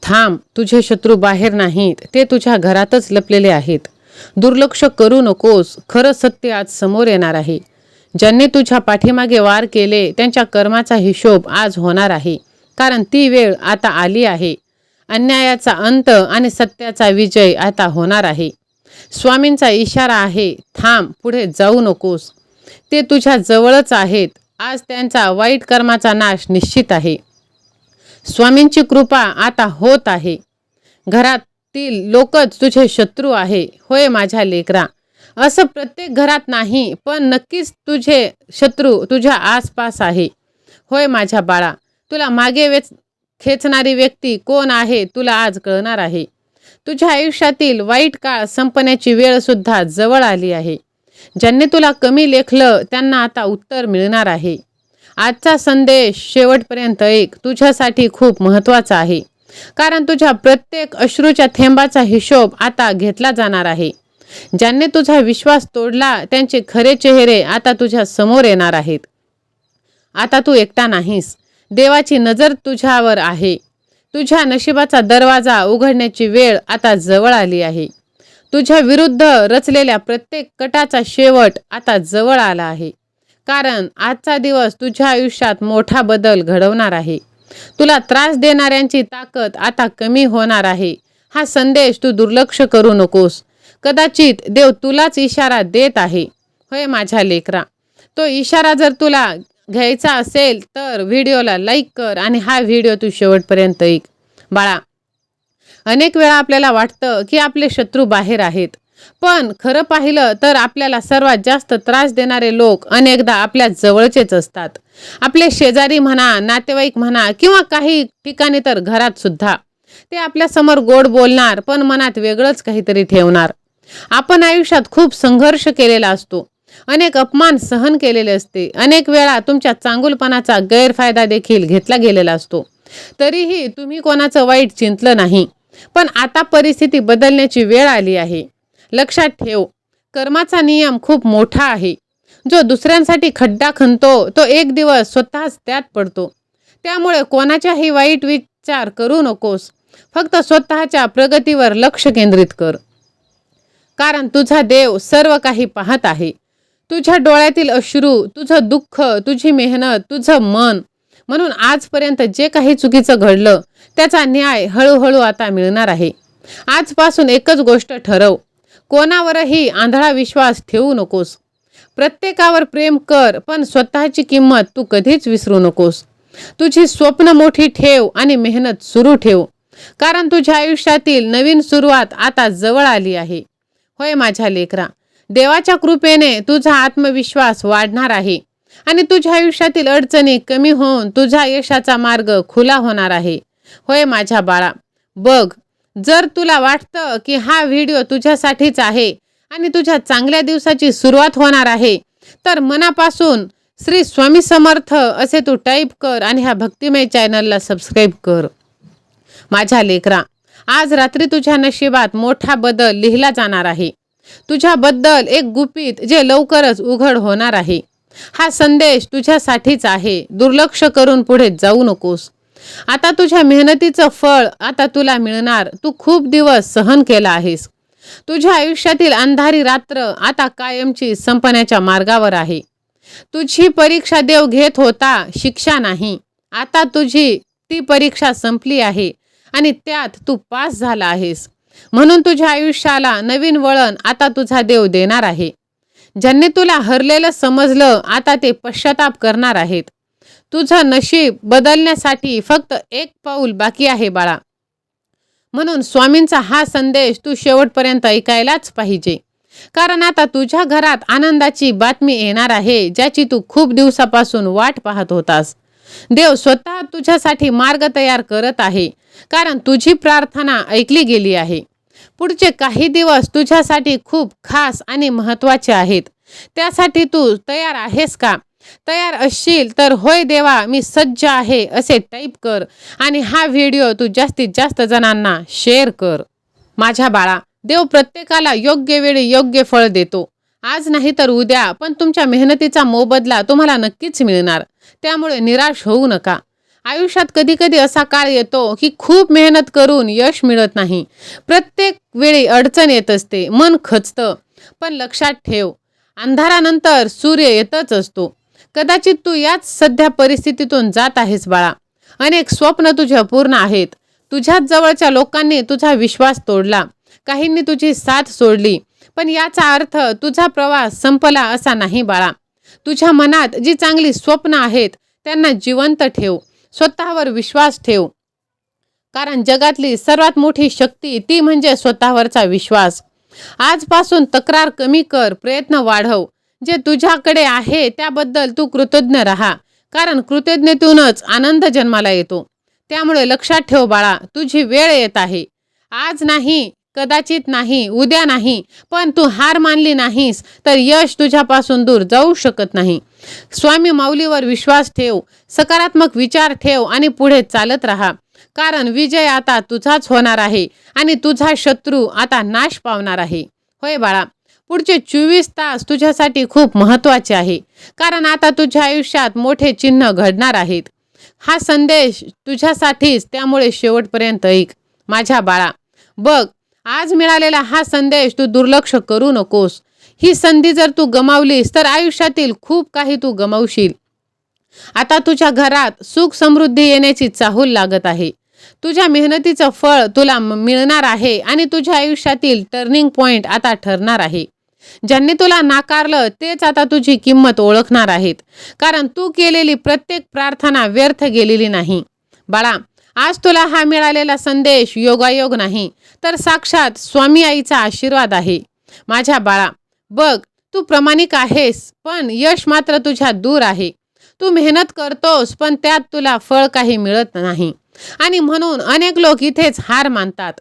थांब, तुझे शत्रू बाहेर नाहीत, ते तुझ्या घरातच लपलेले आहेत. दुर्लक्ष करू नकोस, खरं सत्य आज समोर येणार आहे. ज्यांनी तुझ्या पाठीमागे वार केले त्यांच्या कर्माचा हिशोब आज होणार आहे. कारण ती वेळ आता आली आहे. अन्यायाचा अंत आणि सत्याचा विजय आता होणार आहे. स्वामींचा इशारा आहे, थांब, पुढे जाऊ नकोस. ते तुझ्या जवळच आहेत. आज त्यांचा वाईट कर्माचा नाश निश्चित आहे. स्वामींची कृपा आता होत आहे. घरातील लोकच तुझे शत्रू आहे. होय माझ्या लेकरा, असं प्रत्येक घरात नाही, पण नक्कीच तुझे शत्रू तुझ्या आसपास आहे. होय माझ्या बाळा, तुला मागे खेचणारी व्यक्ती कोण आहे तुला आज कळणार आहे. तुझ्या आयुष्यातील वाईट काळ संपण्याची वेळ सुद्धा जवळ आली आहे. ज्यांनी तुला कमी लेखलं त्यांना आता उत्तर मिळणार आहे. आजचा संदेश शेवटपर्यंत ऐक, तुझ्यासाठी खूप महत्त्वाचा आहे. कारण तुझ्या प्रत्येक अश्रूच्या थेंबाचा हिशोब आता घेतला जाणार आहे. ज्यांनी तुझा विश्वास तोडला त्यांचे खरे चेहरे आता तुझ्या समोर येणार आहेत. आता तू एकटा नाहीस. देवाची नजर तुझ्यावर आहे. तुझ्या नशिबाचा दरवाजा उघडण्याची वेळ आता जवळ आली आहे. तुझ्या विरुद्ध रचलेल्या प्रत्येक कटाचा शेवट आता जवळ आला आहे. कारण आजचा दिवस तुझ्या आयुष्यात मोठा बदल घडवणार आहे. तुला त्रास देणाऱ्यांची ताकद आता कमी होणार आहे. हा संदेश तू दुर्लक्ष करू नकोस. कदाचित देव तुलाच इशारा देत आहे. होय माझ्या लेकरा, तो इशारा जर तुला घ्यायचा असेल तर व्हिडिओला लाईक कर आणि हा व्हिडिओ तू शेवटपर्यंत ऐक. बाळा, अनेक वेळा आपल्याला वाटतं की आपले शत्रू बाहेर आहेत, पण खरं पाहिलं तर आपल्याला सर्वात जास्त त्रास देणारे लोक अनेकदा आपल्या जवळचेच असतात. आपले शेजारी म्हणा, नातेवाईक म्हणा, किंवा काही ठिकाणी तर घरात सुद्धा. ते आपल्यासमोर गोड बोलणार पण मनात वेगळंच काहीतरी ठेवणार. आपण आयुष्यात खूप संघर्ष केलेला असतो. अनेक अपमान सहन केलेले असते. अनेक वेळा तुमच्या चांगुलपणाचा गैरफायदा देखील घेतला गेलेला असतो. तरीही तुम्ही कोणाचं वाईट चिंतलं नाही. पण आता परिस्थिती बदलण्याची वेळ आली आहे. लक्षात ठेव, कर्माचा नियम खूप मोठा आहे. जो दुसऱ्यांसाठी खड्डा खणतो तो एक दिवस स्वतःच त्यात पडतो. त्यामुळे कोणाच्याही वाईट विचार करू नकोस. फक्त स्वतःच्या प्रगतीवर लक्ष केंद्रित कर. कारण तुझा देव सर्व काही पाहत आहे. तुझ्या डोळ्यातील अश्रू, तुझं दुःख, तुझी मेहनत, तुझं मन. म्हणून आजपर्यंत जे काही चुकीचं घडलं त्याचा न्याय हळूहळू आता मिळणार आहे. आजपासून एकच गोष्ट ठरव, कोणावरही आंधळा विश्वास ठेवू नकोस. प्रत्येकावर प्रेम कर, पण स्वतःची किंमत तू कधीच विसरू नकोस. तुझी स्वप्न मोठी ठेव आणि मेहनत सुरू ठेव. कारण तुझ्या आयुष्यातील नवीन सुरुवात आता जवळ आली आहे. होय माझ्या लेकरा, देवाच्या कृपेने तुझा आत्मविश्वास वाढणार आहे आणि तुझ्या आयुष्यातील अडचणी कमी होऊन तुझा यशाचा मार्ग खुला होणार आहे. होय माझ्या बाळा, बघ, जर तुला वाटतं की हा व्हिडिओ तुझ्यासाठीच आहे आणि तुझ्या चांगल्या दिवसाची सुरुवात होणार आहे, तर मनापासून श्री स्वामी समर्थ असे तू टाईप कर आणि ह्या भक्तिमय चॅनलला सबस्क्राईब कर. माझ्या लेकरा, आज रात्री तुझ्या नशिबात मोठा बदल लिहिला जाणार आहे. तुझ्याबद्दल एक गुपित जे लवकरच उघड होणार आहे. हा संदेश तुझ्यासाठीच आहे. दुर्लक्ष करून पुढे जाऊ नकोस. आता तुझ्या मेहनतीचं फळ आता तुला मिळणार. तू खूप दिवस सहन केला आहेस. तुझ्या आयुष्यातील अंधारी रात्र आता कायमची संपण्याच्या मार्गावर आहे. तुझी परीक्षा देव घेत होता, शिक्षा नाही. आता तुझी ती परीक्षा संपली आहे आणि त्यात तू पास झाला आहेस. म्हणून तुझ्या आयुष्याला नवीन वळण आता तुझा देव देणार आहे. ज्यांनी तुला हरलेलं समजलं आता ते पश्चाताप करणार आहेत. तुझं नशीब बदलण्यासाठी फक्त एक पाऊल बाकी आहे बाळा. म्हणून स्वामींचा हा संदेश तू शेवटपर्यंत ऐकायलाच पाहिजे. कारण आता तुझ्या घरात आनंदाची बातमी येणार आहे, ज्याची तू खूप दिवसापासून वाट पाहत होतास. देव स्वतः तुझ्यासाठी मार्ग तयार करत आहे. कारण तुझी प्रार्थना ऐकली गेली आहे. पुढचे काही दिवस तुझ्यासाठी खूप खास आणि महत्त्वाचे आहेत. त्यासाठी तू तयार आहेस का? तयार असशील तर होय देवा मी सज्ज आहे असे टाईप कर आणि हा व्हिडिओ तू जास्तीत जास्त जणांना शेअर कर. माझ्या बाळा, देव प्रत्येकाला योग्य वेळी योग्य फळ देतो. आज नाही तर उद्या, पण तुमच्या मेहनतीचा मोबदला तुम्हाला नक्कीच मिळणार. त्यामुळे निराश होऊ नका. आयुष्यात कधी कधी असा काळ येतो की खूप मेहनत करून यश मिळत नाही. प्रत्येक वेळी अडचण येत असते, मन खचतं. पण लक्षात ठेव, अंधारानंतर सूर्य येतच असतो. कदाचित तू याच सध्या परिस्थितीतून जात आहेस बाळा. अनेक स्वप्न तुझे अपूर्ण आहेत. तुझ्याच जवळच्या लोकांनी तुझा विश्वास तोडला, काहींनी तुझी साथ सोडली. पण याचा अर्थ तुझा प्रवास संपला असा नाही बाळा. तुझ्या मनात जी चांगली स्वप्न आहेत त्यांना जिवंत ठेव. स्वतःवर विश्वास ठेव, कारण जगातली सर्वात मोठी शक्ती ती म्हणजे स्वतःवरचा विश्वास. आजपासून तक्रार कमी कर, प्रयत्न वाढव. जे तुझ्याकडे आहे त्याबद्दल तू कृतज्ञ राहा, कारण कृतज्ञतेतूनच आनंद जन्माला येतो. त्यामुळे लक्षात ठेव बाळा, तुझी वेळ येत आहे. आज नाही, कदाचित नाही, उद्या नाही, पण तू हार मानली नाहीस तर यश तुझ्यापासून दूर जाऊ शकत नाही. स्वामी माऊलीवर विश्वास ठेव, सकारात्मक विचार ठेव आणि पुढे चालत राहा, कारण विजय आता तुझाच होणार आहे आणि तुझा शत्रू आता नाश पावणार आहे. होय बाळा, पुढचे 24 तास तुझ्यासाठी खूप महत्त्वाचे आहे, कारण आता तुझ्या आयुष्यात मोठे चिन्ह घडणार आहेत. हा संदेश तुझ्यासाठीच, त्यामुळे शेवटपर्यंत ऐक माझ्या बाळा. बघ, आज मिळालेला हा संदेश तू दुर्लक्ष करू नकोस. ही संधी जर तू गमावलीस तर आयुष्यातील खूप काही तू गमावशील. आता तुझ्या घरात सुख समृद्धी येण्याची चाहूल लागत आहे. तुझ्या मेहनतीचं फळ तुला मिळणार आहे आणि तुझ्या आयुष्यातील टर्निंग पॉइंट आता ठरणार आहे. ज्यांनी तुला नाकारलं तेच आता तुझी किंमत ओळखणार आहेत, कारण तू केलेली प्रत्येक प्रार्थना व्यर्थ गेलेली नाही. बाळा, आज तुला हा मिळालेला संदेश योगायोग नाही, तर साक्षात स्वामी आईचा आशीर्वाद आहे. माझ्या बाळा, बघ, तू प्रामाणिक आहेस, पण यश मात्र तुझ्या दूर आहे. तू मेहनत करतोस, पण त्यात तुला फळ काही मिळत नाही, आणि म्हणून अनेक लोक इथेच हार मानतात.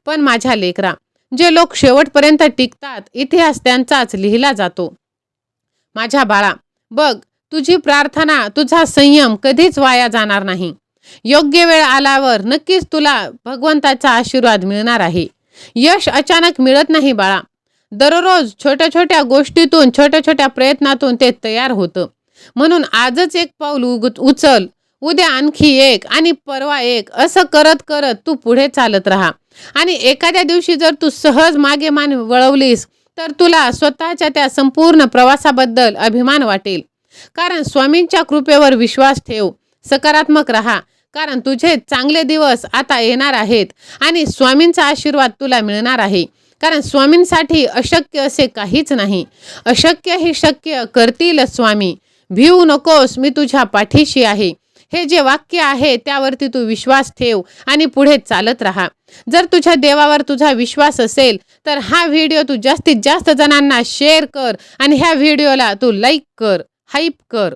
पण माझ्या लेकरा, जे लोक शेवटपर्यंत टिकतात, इतिहास त्यांचाच लिहिला जातो. माझ्या बाळा, बघ, तुझी प्रार्थना, तुझा संयम कधीच वाया जाणार नाही. योग्य वेळ आल्यावर नक्कीच तुला भगवंताचा आशीर्वाद मिळणार आहे. यश अचानक मिळत नाही बाळा. दररोज छोट्या छोट्या गोष्टीतून, छोट्या छोट्या प्रयत्नातून ते तयार होतं. म्हणून आजच एक पाऊल उचल, उद्या आणखी एक आणि परवा एक, असं करत करत तू पुढे चालत राहा. आणि एखाद्या दिवशी जर तू सहज मागे मान वळवलीस तर तुला स्वतःच्या त्या संपूर्ण प्रवासाबद्दल अभिमान वाटेल. कारण स्वामींच्या कृपेवर विश्वास ठेव, सकारात्मक राहा, कारण तुझे चांगले दिवस आता येणार आहेत आणि स्वामींचा आशीर्वाद तुला मिळणार आहे. कारण स्वामींसाठी अशक्य असे काहीच नाही. अशक्य ही शक्य करतील स्वामी. भिवू नकोस, मी तुझ्या पाठीशी आहे. हे जे वाक्य आहे त्यावरती तू विश्वास ठेव आणि पुढे चालत राहा. जर तुझ्या देवावर तुझा विश्वास असेल तर हा व्हिडिओ तू जास्तीत जास्त जणांना शेअर कर आणि ह्या व्हिडिओला तू लाईक कर, हाईप कर.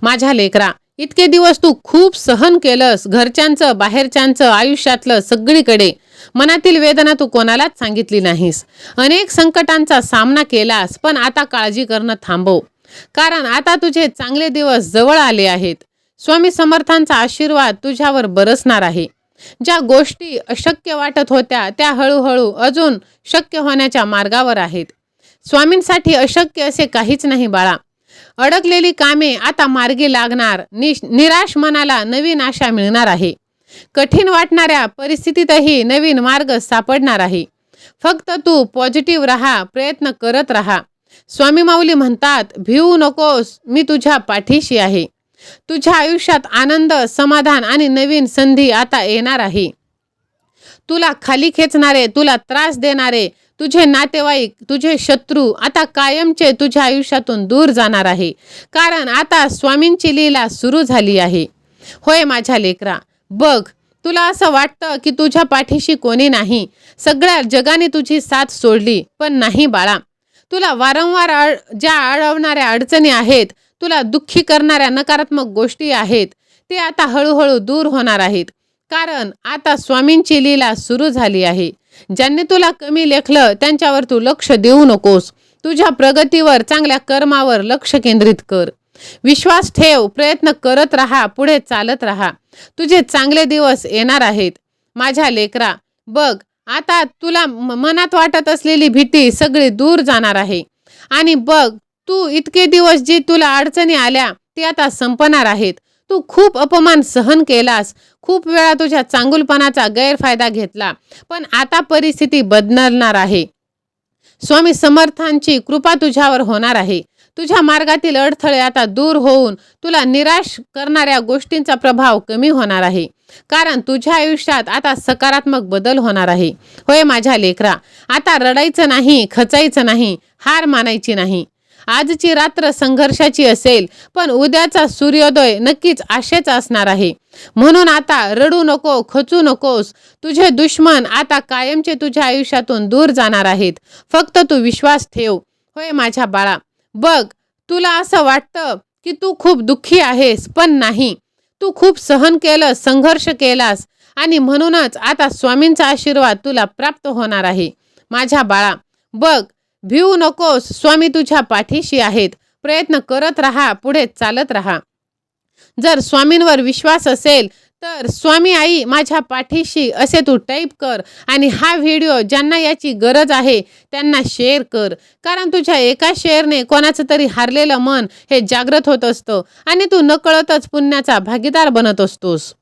माझ्या लेकरा, इतके दिवस तू खूप सहन केलंस, घरच्यांचं, बाहेरच्यांचं, आयुष्यातलं सगळीकडे. मनातील वेदना तू कोणालाच सांगितली नाहीस. अनेक संकटांचा सामना केलास, पण आता काळजी करणं थांबव, कारण आता तुझे चांगले दिवस जवळ आले आहेत. स्वामी समर्थांचा आशीर्वाद तुझ्यावर बरसणार आहे. ज्या गोष्टी अशक्य वाटत होत्या त्या हळूहळू अजून शक्य होण्याच्या मार्गावर आहेत. स्वामींसाठी अशक्य असे काहीच नाही बाळा. अडकलेली कामे आता मार्गी लागणार. निराश मनाला नवीन आशा मिळणार आहे. कठीण वाटणाऱ्या परिस्थितीतही नवीन मार्ग सापडणार आहे. फक्त तू पॉझिटिव्ह राहा, प्रयत्न करत राहा. स्वामी माऊली म्हणतात, भिवू नकोस, मी तुझ्या पाठीशी आहे. तुझ्या आयुष्यात आनंद, समाधान आणि नवीन संधी आता येणार आहे. तुला खाली खेचणारे, तुला त्रास देणारे, तुझे नातेवाईक, तुझे शत्रू आता कायमचे तुझ्या आयुष्यातून दूर जाणार आहे, कारण आता स्वामींची लीला सुरू झाली आहे. होय माझ्या लेकरा, बघ, तुला असं वाटतं की तुझ्या पाठीशी कोणी नाही, सगळ्या जगाने तुझी साथ सोडली, पण नाही बाळा. तुला वारंवार ज्या अडवणाऱ्या अडचणी आहेत, तुला दुःखी करणाऱ्या नकारात्मक गोष्टी आहेत, ते आता हळूहळू दूर होणार आहेत, कारण आता स्वामींची लीला सुरू झाली आहे. ज्यांनी तुला कमी लेखलं त्यांच्यावर तू लक्ष देऊ नकोस. तुझ्या प्रगतीवर, चांगल्या कर्मावर लक्ष केंद्रित कर. विश्वास ठेव, प्रयत्न करत राहा, पुढे चालत राहा. तुझे चांगले दिवस येणार आहेत. माझ्या लेकरा, बघ, आता तुला मनात वाटत असलेली भीती सगळी दूर जाणार आहे. आणि बघ, तू इतके दिवस जी तुला अडचणी आल्या ते आता संपणार आहेत. तू खूप अपमान सहन केलास, खूप वेळा तुझ्या चांगुलपणाचा गैरफायदा घेतला, पण आता परिस्थिती बदलणार आहे. स्वामी समर्थांची कृपा तुझ्यावर होणार आहे. तुझ्या मार्गातील अडथळे आता दूर होऊन तुला निराश करणाऱ्या गोष्टींचा प्रभाव कमी होणार आहे. कारण तुझ्या आयुष्यात आता सकारात्मक बदल होणार आहे. होय माझ्या लेकरा, आता रडायचं नाही, खचायचं नाही, हार मानायची नाही. आजची रात्र संघर्षाची असेल, पण उद्याचा सूर्योदय नक्कीच आशेचा असणार आहे. म्हणून आता रडू नको, खचू नकोस. तुझे दुश्मन आता कायमचे तुझ्या आयुष्यातून दूर जाणार आहेत. फक्त तू विश्वास ठेव. होय माझ्या बाळा, बघ, तुला असं वाटतं की तू खूप दुःखी आहेस, पण नाही. तू खूप सहन केलं, संघर्ष केलास आणि म्हणूनच आता स्वामींचा आशीर्वाद तुला प्राप्त होणार आहे. माझ्या बाळा, बघ, भिवू नकोस. स्वामी तुझ्या पाठीशी आहेत. प्रयत्न करत राहा, पुढे चालत राहा. जर स्वामींवर विश्वास असेल तर स्वामी आई माझ्या पाठीशी असे तू टाईप कर आणि हा व्हिडिओ ज्यांना याची गरज आहे त्यांना शेअर कर. कारण तुझ्या एका शेअरने कोणाचं तरी हारलेलं मन हे जागृत होत असतं आणि तू नकळतच पुण्याचा भागीदार बनत असतोस.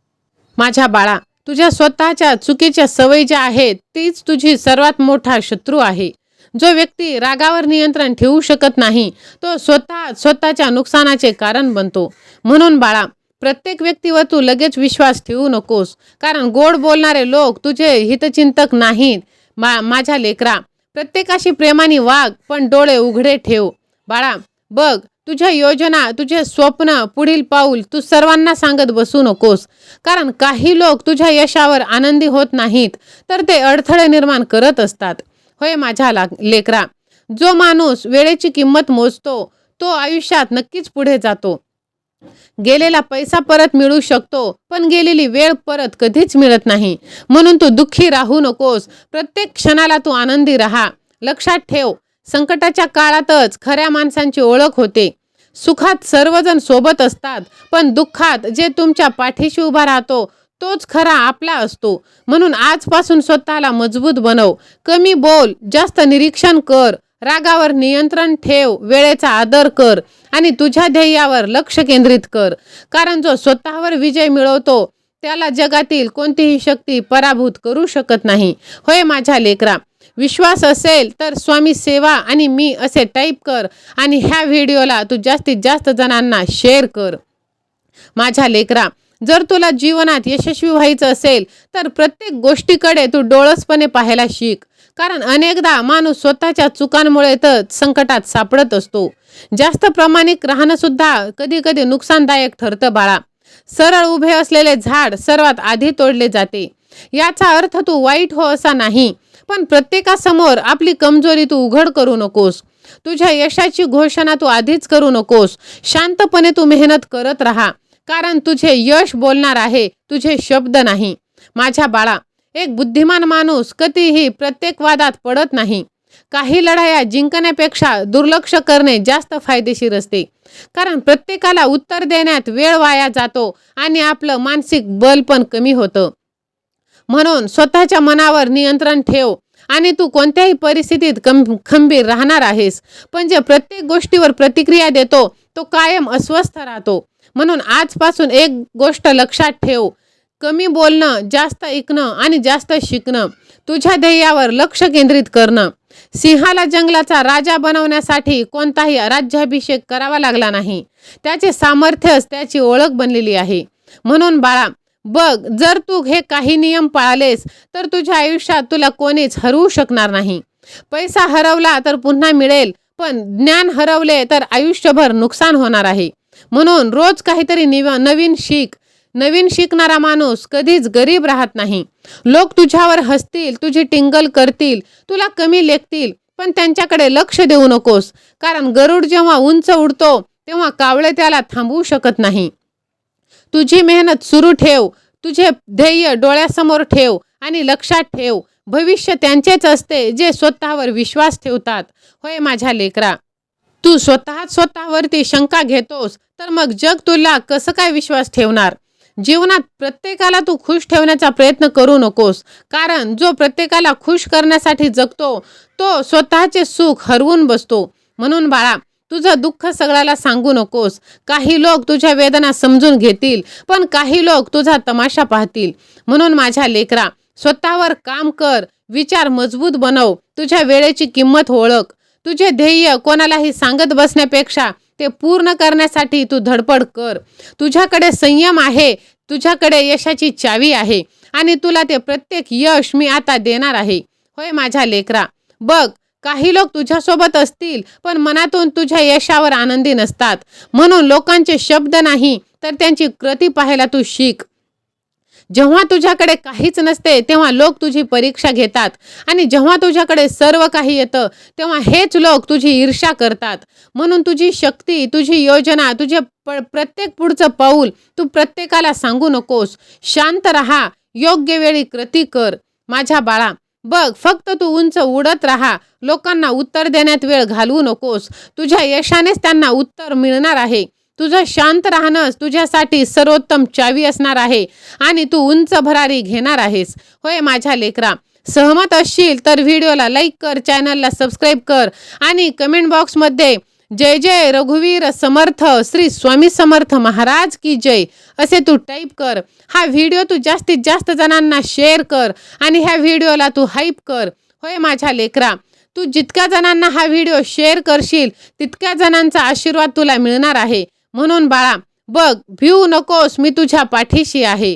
माझ्या बाळा, तुझ्या स्वतःच्या चुकीच्या सवयी ज्या आहेत तीच तुझी सर्वात मोठा शत्रू आहे. जो व्यक्ती रागावर नियंत्रण ठेवू शकत नाही तो स्वतःच्या नुकसानाचे कारण बनतो. म्हणून बाळा, प्रत्येक व्यक्तीवर तू लगेच विश्वास ठेवू नकोस. कारण गोड बोलणारे लोक तुझे हितचिंतक नाहीत. माझ्या लेकरा, प्रत्येकाशी प्रेमाने वाग, पण डोळे उघडे ठेव. बाळा, बघ, तुझ्या योजना, तुझे स्वप्न, पुढील पाऊल तू सर्वांना सांगत बसू नकोस. कारण काही लोक तुझ्या यशावर आनंदी होत नाहीत, तर ते अडथळे निर्माण करत असतात. होय माझ्या लेकरा, जो माणूस वेळेची किंमत मोजतो तो आयुष्यात नक्कीच पुढे जातो. गेलेला पैसा परत मिळू शकतो, पण गेलेली वेळ परत कधीच मिळत नाही. म्हणून तू दुःखी राहू नकोस. प्रत्येक क्षणाला तू आनंदी राहा. लक्षात ठेव, संकटाच्या काळातच खऱ्या माणसांची ओळख होते. सुखात सर्वजण सोबत असतात, पण दुःखात जे तुमच्या पाठीशी उभा राहतो तोच खरा आपला असतो. म्हणून आजपासून स्वतःला मजबूत बनव. कमी बोल, जास्त निरीक्षण कर, रागावर नियंत्रण ठेव, वेळेचा आदर कर आणि तुझ्या ध्येयावर लक्ष केंद्रित कर. कारण जो स्वतःवर विजय मिळवतो त्याला जगातील कोणतीही शक्ती पराभूत करू शकत नाही. होय माझ्या लेकरा, विश्वास असेल तर स्वामी सेवा आणि मी असे टाईप कर आणि ह्या व्हिडिओला तू जास्तीत जास्त जणांना शेअर कर. माझ्या लेकरा, जर तुला जीवनात यशस्वी व्हायचं असेल तर प्रत्येक गोष्टीकडे तू डोळसपणे पाहायला शिक. कारण अनेकदा माणूस स्वतःच्या चुकांमुळे तर संकटात सापडत असतो. जास्त प्रामाणिक राहणं सुद्धा कधी कधी नुकसानदायक ठरतं बाळा. सरळ उभे असलेले झाड सर्वात आधी तोडले जाते. याचा अर्थ तू वाईट हो असा नाही, पण प्रत्येकासमोर आपली कमजोरी तू उघड करू नकोस. तुझ्या यशाची घोषणा तू आधीच करू नकोस. शांतपणे तू मेहनत करत राहा. कारण तुझे यश बोलणार आहे, तुझे शब्द नाही. माझ्या बाळा, एक बुद्धिमान माणूस कधीही प्रत्येक वादात पडत नाही. काही लढाया जिंकण्यापेक्षा दुर्लक्ष करणे जास्त फायदेशीर असते. कारण प्रत्येकाला उत्तर देण्यात वेळ वाया जातो आणि आपलं मानसिक बल पण कमी होतं. म्हणून स्वतःच्या मनावर नियंत्रण ठेव आणि तू कोणत्याही परिस्थितीत खंबीर राहणार आहेस. पण जे प्रत्येक गोष्टीवर प्रतिक्रिया देतो तो कायम अस्वस्थ राहतो. म्हणून आजपासून एक गोष्ट लक्षात ठेव, कमी बोलणं, जास्त ऐकणं आणि जास्त शिकणं, तुझ्या ध्येयावर लक्ष केंद्रित करणं. सिंहाला जंगलाचा राजा बनवण्यासाठी कोणताही राज्याभिषेक करावा लागला नाही. त्याचे सामर्थ्यच त्याची ओळख बनलेली आहे. म्हणून बाळा, बघ, जर तू हे काही नियम पाळलेस तर तुझ्या आयुष्यात तुला कोणीच हरवू शकणार नाही. पैसा हरवला तर पुन्हा मिळेल, पण ज्ञान हरवले तर आयुष्यभर नुकसान होणार आहे. म्हणून रोज काहीतरी नवीन शिक. नवीन शिकणारा माणूस कधीच गरीब राहत नाही. लोक तुझ्यावर हसतील, तुझी टिंगल करतील, तुला कमी लेखतील, पण त्यांच्याकडे लक्ष देऊ नकोस. कारण गरुड जेव्हा उंच उडतो तेव्हा कावळे त्याला थांबवू शकत नाही. तुझी मेहनत सुरू ठेव, तुझे ध्येय डोळ्यासमोर ठेव आणि लक्षात ठेव, भविष्य त्यांचेच असते जे स्वतःवर विश्वास ठेवतात. होय माझ्या लेकरा, तू स्वतःवरती शंका घेतोस तर मग जग तुला कसं काय विश्वास ठेवणार. जीवनात प्रत्येकाला तू खुश ठेवण्याचा प्रयत्न करू नकोस. कारण जो प्रत्येकाला खुश करण्यासाठी जगतो तो स्वतःचे सुख हरवून बसतो. म्हणून बाळा, तुझं दुःख सगळ्याला सांगू नकोस. काही लोक तुझ्या वेदना समजून घेतील, पण काही लोक तुझा तमाशा पाहतील. म्हणून माझ्या लेकरा, स्वतःवर काम कर, विचार मजबूत बनव, तुझ्या वेळेची किंमत ओळख. तुझे ध्येय कोणालाही सांगत बसण्यापेक्षा ते पूर्ण करण्यासाठी तू धडपड कर. तुझ्याकडे संयम आहे, तुझ्याकडे यशाची चावी आहे आणि तुला ते प्रत्येक यश मी आता देणार आहे. होय माझ्या लेकरा, बघ, काही लोक तुझ्यासोबत असतील पण मनातून तुझ्या यशावर आनंदी नसतात. म्हणून लोकांचे शब्द नाही तर त्यांची कृती पाहायला तू शिक. जेव्हा तुझ्याकडे काहीच नसते तेव्हा लोक तुझी परीक्षा घेतात आणि जेव्हा तुझ्याकडे सर्व काही येतं तेव्हा हेच लोक तुझी ईर्ष्या करतात. म्हणून तुझी शक्ती, तुझी योजना, तुझे प्रत्येक पुढचं पाऊल तू प्रत्येकाला सांगू नकोस. शांत राहा, योग्य वेळी कृती कर. माझ्या बाळा, बघ, फक्त तू उंच उडत राहा. लोकांना उत्तर देण्यात वेळ घालवू नकोस. तुझ्या यशानेच त्यांना उत्तर मिळणार आहे. तुझं शांत राहणंच तुझ्यासाठी सर्वोत्तम चावी असणार आहे आणि तू उंच भरारी घेणार आहेस. होय माझ्या लेकरा, सहमत असशील तर व्हिडिओला लाईक कर, चॅनलला सबस्क्राईब कर आणि कमेंट बॉक्समध्ये जय जय रघुवीर समर्थ, श्री स्वामी समर्थ महाराज की जय असे तू टाईप कर. हा व्हिडिओ तू जास्तीत जास्त जणांना शेअर कर आणि ह्या व्हिडिओला तू हाईप कर. होय माझ्या लेकरा, तू जितक्या जणांना हा व्हिडिओ शेअर करशील तितक्या जणांचा आशीर्वाद तुला मिळणार आहे. म्हणून बाळा, बघ, भिवू नकोस, मी तुझ्या पाठीशी आहे.